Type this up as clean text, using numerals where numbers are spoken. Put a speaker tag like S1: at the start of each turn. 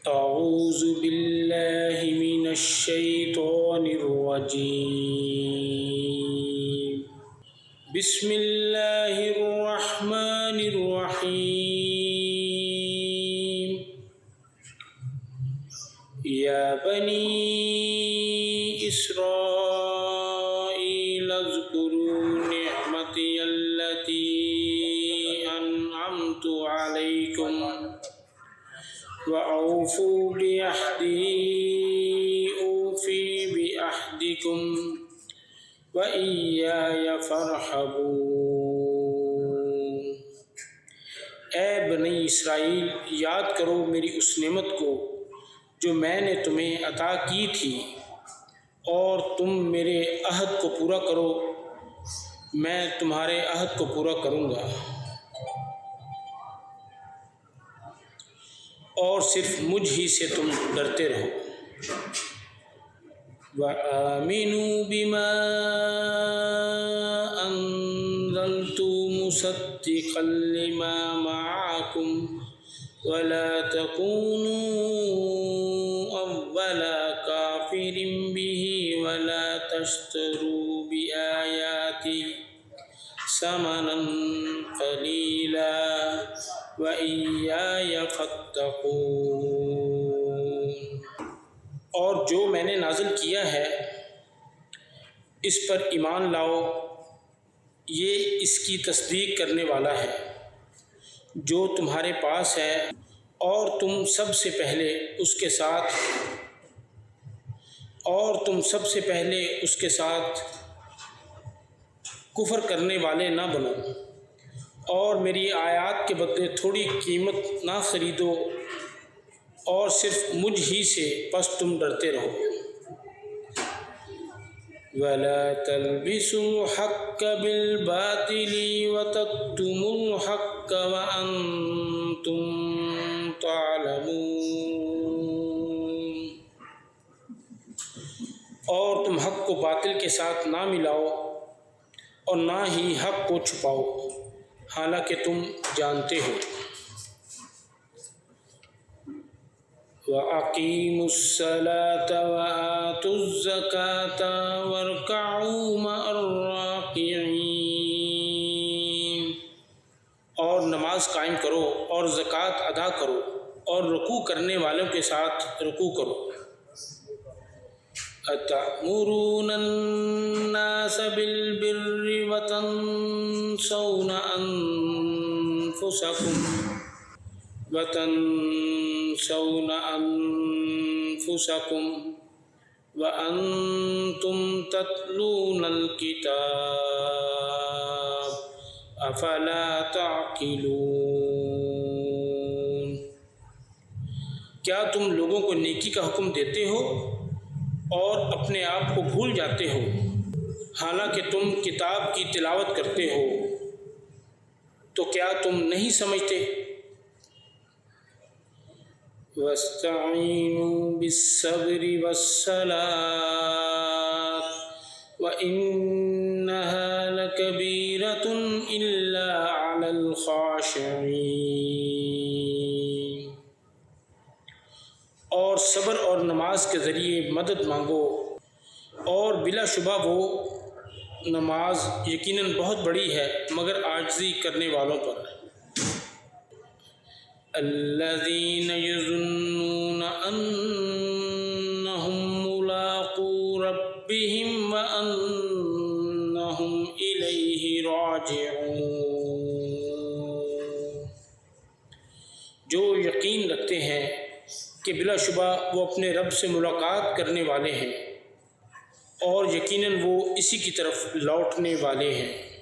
S1: اعوذ باللہ من الشیطان الرجیم بسم اللہ الرحمن الرحیم یا بنی اسرائیل اذکروا نعمتی التی انعمت علیکم وَأَوْفُوا بِعَهْدِي أُوفِ بِعَهْدِكُمْ وَإِيَّايَ فَارْحَبُونِ۔ اے بنی اسرائیل، یاد کرو میری اس نعمت کو جو میں نے تمہیں عطا کی تھی، اور تم میرے عہد کو پورا کرو، میں تمہارے عہد کو پورا کروں گا، اور صرف مجھ ہی سے تم ڈرتے رہو۔ وَآمِنُوا بِمَا أَنزَلْتُ مُصَدِّقًا لِمَا مَعَكُمْ وَلَا تَكُونُوا أَوَّلَ كَافِرٍ بِهِ وَلَا تَشْتَرُوا بِآيَاتِي ثَمَنًا قَلِيلًا وَإِيَّايَ فَاتَّقُونِ۔ اور جو میں نے نازل کیا ہے اس پر ایمان لاؤ، یہ اس کی تصدیق کرنے والا ہے جو تمہارے پاس ہے، اور تم سب سے پہلے اس کے ساتھ کفر کرنے والے نہ بنو، اور میری آیات کے بدلے تھوڑی قیمت نہ خریدو، اور صرف مجھ ہی سے پس تم ڈرتے رہو۔ وَلَا تَلْبِسُوا الْحَقَّ بِالْبَاطِلِ وَتَكْتُمُوا الْحَقَّ وَأَنْتُمْ تَعْلَمُونَ۔ اور تم حق کو باطل کے ساتھ نہ ملاؤ، اور نہ ہی حق کو چھپاؤ، حالانکہ تم جانتے ہو۔ وَأَقِیمُوا الصَّلَاةَ وَآتُوا الزَّکَاةَ وَارْکَعُوا مَعَ الرَّاکِعِینَ۔ اور نماز قائم کرو، اور زکوٰۃ ادا کرو، اور رکوع کرنے والوں کے ساتھ رکوع کرو۔ أَتَأْمُرُونَ النَّاسَ بِالْبِرِّ وَتَنْسَوْنَ أَنفُسَكُمْ وَأَنْتُمْ تَتْلُونَ الْكِتَابَ أَفَلَا تَعْقِلُونَ۔ کیا تم لوگوں کو نیکی کا حکم دیتے ہو اور اپنے آپ کو بھول جاتے ہو، حالانکہ تم کتاب کی تلاوت کرتے ہو، تو کیا تم نہیں سمجھتے؟ وَاسْتَعِینُوا بِالصَّبْرِ وَالصَّلَاةِ وَإِنَّهَا لَكَبِیرَةٌ إِلَّا عَلَى الْخَاشِعِینَ۔ اور صبر اور نماز کے ذریعے مدد مانگو، اور بلا شبہ وہ نماز یقیناً بہت بڑی ہے مگر عاجزی کرنے والوں پر۔ الذین یظنون انہم ملاقو ربہم وانہم الیہ راجعون۔ جو یقین رکھتے ہیں کہ بلا شبہ وہ اپنے رب سے ملاقات کرنے والے ہیں، اور یقیناً وہ اسی کی طرف لوٹنے والے ہیں۔